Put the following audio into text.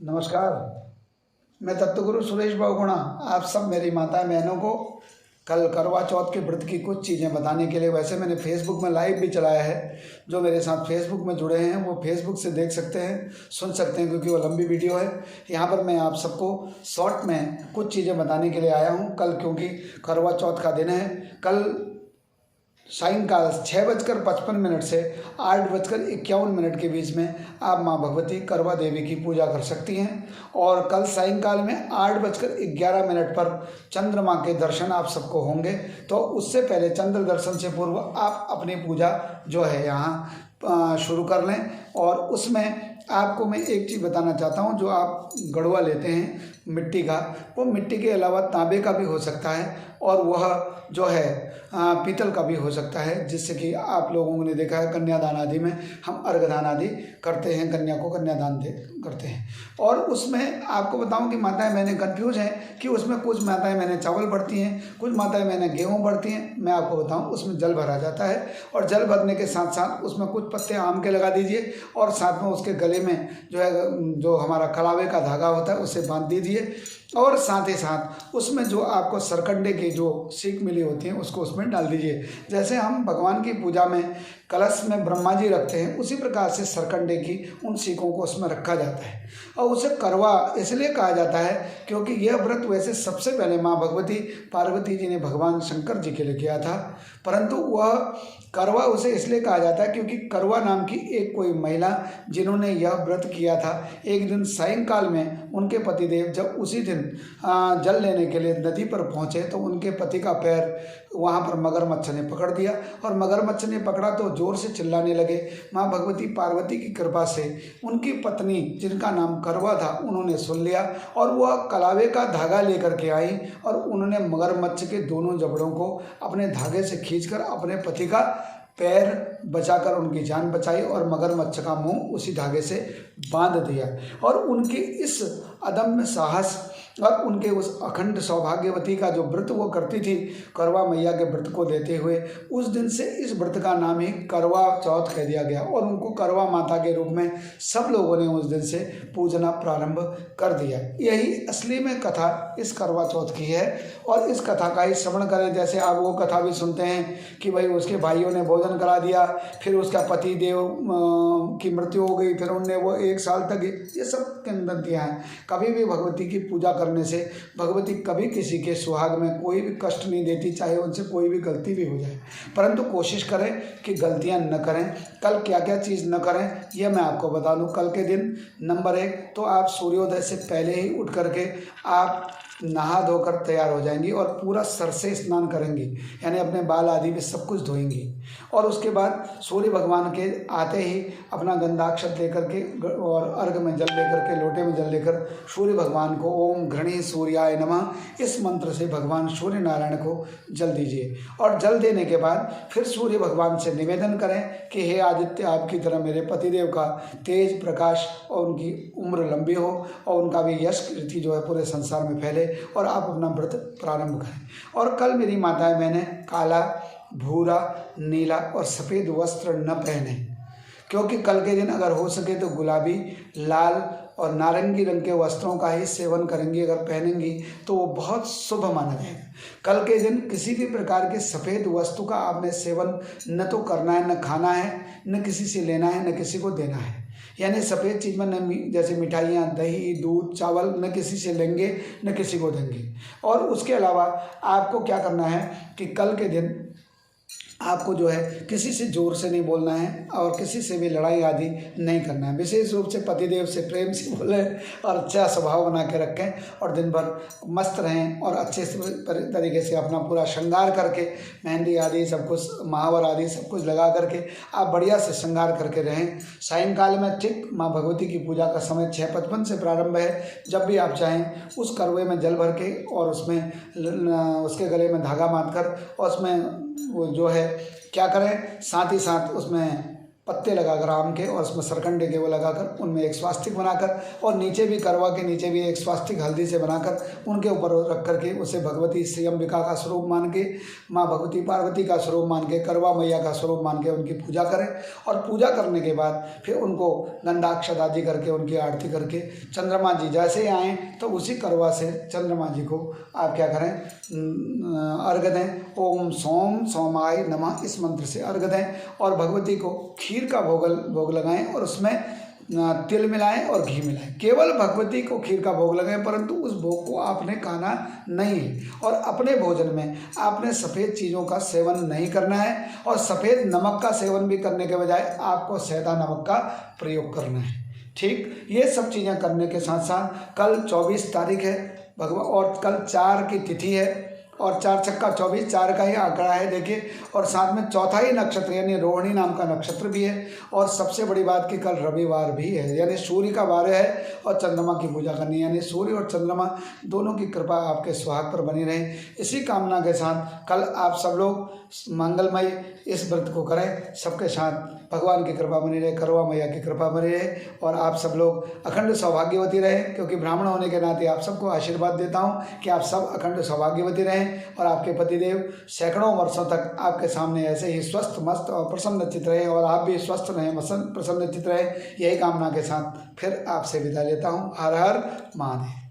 नमस्कार। मैं तत्वगुरु सुरेश बहुगुणा आप सब मेरी माता बहनों को कल करवा चौथ के व्रत की कुछ चीज़ें बताने के लिए, वैसे मैंने फेसबुक में लाइव भी चलाया है। जो मेरे साथ फेसबुक में जुड़े हैं वो फेसबुक से देख सकते हैं, सुन सकते हैं, क्योंकि वो लंबी वीडियो है। यहाँ पर मैं आप सबको शॉर्ट में कुछ चीज़ें बताने के लिए आया हूँ कल, क्योंकि करवा चौथ का दिन है। कल सायंकाल 6:55 से 8:51 के बीच में आप माँ भगवती करवा देवी की पूजा कर सकती हैं। और कल सायंकाल में 8:11 पर चंद्रमा के दर्शन आप सबको होंगे। तो उससे पहले चंद्र दर्शन से पूर्व आप अपनी पूजा जो है यहाँ शुरू कर लें। और उसमें आपको मैं एक चीज़ बताना चाहता हूँ, जो आप गड़वा लेते हैं मिट्टी का, वो मिट्टी के अलावा तांबे का भी हो सकता है, और वह जो है पीतल का भी हो सकता है, जिससे कि आप लोगों ने देखा है कन्यादान आदि में हम अर्घदान आदि करते हैं, कन्या को कन्यादान करते हैं। और उसमें आपको बताऊं कि माताएं मैंने कंफ्यूज हैं कि उसमें कुछ माताएं मैंने चावल भरती हैं, कुछ माताएं मैंने गेहूं भरती हैं। मैं आपको बताऊं उसमें जल भरा जाता है, और जल भरने के साथ साथ उसमें कुछ पत्ते आम के लगा दीजिए, और साथ में उसके गले में जो हमारा कलावे का धागा होता है उसे बांध दीजिए। और साथ ही साथ उसमें जो आपको सरकंडे की जो सीख मिली होती है उसको उसमें डाल दीजिए। जैसे हम भगवान की पूजा में कलश में ब्रह्मा जी रखते हैं, उसी प्रकार से सरकंडे की उन सीखों को उसमें रखा जाता है। और उसे करवा इसलिए कहा जाता है क्योंकि यह व्रत वैसे सबसे पहले माँ भगवती पार्वती जी ने भगवान शंकर जी के लिए किया था, परंतु वह करवा उसे इसलिए कहा जाता है क्योंकि करवा नाम की एक कोई महिला जिन्होंने यह व्रत किया था, एक दिन सायंकाल में उनके पतिदेव जब उसी दिन जल लेने के लिए नदी पर पहुंचे तो उनके पति का पैर वहां पर मगरमच्छ ने पकड़ दिया, और मगरमच्छ ने पकड़ा तो जोर से चिल्लाने लगे। माँ भगवती पार्वती की कृपा से उनकी पत्नी, जिनका नाम करवा था, उन्होंने सुन लिया, और वह कलावे का धागा लेकर के आई, और उन्होंने मगरमच्छ के दोनों जबड़ों को अपने धागे से खींचकर अपने पति का पैर बचाकर उनकी जान बचाई, और मगरमच्छ का मुंह उसी धागे से बांध दिया। और उनकी इस अदम्य साहस और उनके उस अखंड सौभाग्यवती का जो व्रत वो करती थी करवा मैया के व्रत को देते हुए, उस दिन से इस व्रत का नाम ही करवा चौथ कह दिया गया, और उनको करवा माता के रूप में सब लोगों ने उस दिन से पूजना प्रारंभ कर दिया। यही असली में कथा इस करवा चौथ की है, और इस कथा का ही श्रवण करें। जैसे आप वो कथा भी सुनते हैं कि भाई उसके भाइयों ने भोजन करा दिया, फिर उसका पति देव की मृत्यु हो गई, फिर उनने वो 1 साल तक, ये सब किंवदंतियाँ हैं। कभी भी भगवती की पूजा करने से भगवती कभी किसी के सुहाग में कोई भी कष्ट नहीं देती, चाहे उनसे कोई भी गलती भी हो जाए, परंतु कोशिश करें कि गलतियां न करें। कल क्या क्या चीज़ न करें यह मैं आपको बता दूं। कल के दिन नंबर 1 तो आप सूर्योदय से पहले ही उठ करके आप नहा धोकर तैयार हो जाएंगी, और पूरा सर से स्नान करेंगी, यानी अपने बाल आदि भी सब कुछ धोएंगी। और उसके बाद सूर्य भगवान के आते ही अपना गंधाक्षत लेकर के और अर्घ में जल लेकर के, लोटे में जल लेकर सूर्य भगवान को ओम घृणी सूर्याय नमः इस मंत्र से भगवान सूर्य नारायण को जल दीजिए। और जल देने के बाद फिर सूर्य भगवान से निवेदन करें कि हे आदित्य, आपकी तरह मेरे पतिदेव का तेज प्रकाश और उनकी उम्र लंबी हो, और उनका भी यश कीर्ति जो है पूरे संसार में फैले, और आप अपना व्रत प्रारंभ करें। और कल मेरी माताएं मैंने काला, भूरा, नीला और सफ़ेद वस्त्र न पहने, क्योंकि कल के दिन अगर हो सके तो गुलाबी, लाल और नारंगी रंग के वस्त्रों का ही सेवन करेंगी। अगर पहनेंगी तो वो बहुत शुभ माना जाएगा। कल के दिन किसी भी प्रकार के सफ़ेद वस्तु का आपने सेवन न तो करना है, न खाना है, न किसी से लेना है, न किसी को देना है। यानी सफ़ेद चीज़ में न जैसे मिठाइयाँ, दही, दूध, चावल न किसी से लेंगे, न किसी को देंगे। और उसके अलावा आपको क्या करना है कि कल के दिन आपको जो है किसी से जोर से नहीं बोलना है, और किसी से भी लड़ाई आदि नहीं करना है। विशेष रूप से पतिदेव से प्रेम से बोलें, और अच्छा स्वभाव बना के रखें, और दिन भर मस्त रहें, और अच्छे तरीके से अपना पूरा श्रृंगार करके, मेहंदी आदि सब कुछ, महावर आदि सब कुछ लगा करके आप बढ़िया से श्रृंगार करके रहें। सायंकाल में ठीक माँ भगवती की पूजा का समय 6:55 से प्रारंभ है। जब भी आप चाहें उस करवे में जल भर के, और उसमें उसके गले में धागा बांध कर, और उसमें वो जो है क्या करें, साथ ही साथ उसमें पत्ते लगाकर आम के और उसमें सरकंडे के वो लगाकर उनमें एक स्वास्तिक बनाकर और नीचे भी करवा के नीचे भी एक स्वास्तिक हल्दी से बनाकर उनके ऊपर रख करके उसे भगवती श्री अंबिका का स्वरूप मान के, माँ भगवती पार्वती का स्वरूप मान के, करवा मैया का स्वरूप मान के उनकी पूजा करें। और पूजा करने के बाद फिर उनको गंधाक्षत आदि करके उनकी आरती करके चंद्रमा जी जैसे ही आएँ तो उसी करवा से चंद्रमा जी को आप क्या करें, अर्घ्य दें। ओम सोम सोमाय नमः इस मंत्र से अर्घ्य दें और भगवती को खीर का भोग लगाएं और उसमें तिल मिलाएं और घी मिलाएं। केवल भगवती को खीर का भोग लगाएं, परंतु उस भोग को आपने खाना नहीं है। और अपने भोजन में आपने सफ़ेद चीज़ों का सेवन नहीं करना है और सफ़ेद नमक का सेवन भी करने के बजाय आपको सैदा नमक का प्रयोग करना है। ठीक, ये सब चीज़ें करने के साथ साथ कल 24 तारीख है और कल 4 की तिथि है और 4 छक्का 24, 4 का ही आंकड़ा है देखिए। और साथ में चौथा ही नक्षत्र यानी रोहिणी नाम का नक्षत्र भी है। और सबसे बड़ी बात कि कल रविवार भी है यानी सूर्य का वार है और चंद्रमा की पूजा करनी है, यानी सूर्य और चंद्रमा दोनों की कृपा आपके सुहाग पर बनी रहे। इसी कामना के साथ कल आप सब लोग मंगलमय इस व्रत को करें, सबके साथ भगवान की कृपा बनी रहे, करवा मैया की कृपा बनी रहे और आप सब लोग अखंड सौभाग्यवती रहें। क्योंकि ब्राह्मण होने के नाते आप सबको आशीर्वाद देता हूँ कि आप सब अखंड सौभाग्यवती रहें और आपके पतिदेव सैकड़ों वर्षों तक आपके सामने ऐसे ही स्वस्थ मस्त और प्रसन्नचित रहे और आप भी स्वस्थ रहें, प्रसन्नचित रहें। यही कामना के साथ फिर आपसे विदा लेता हूँ। हर हर महादेव।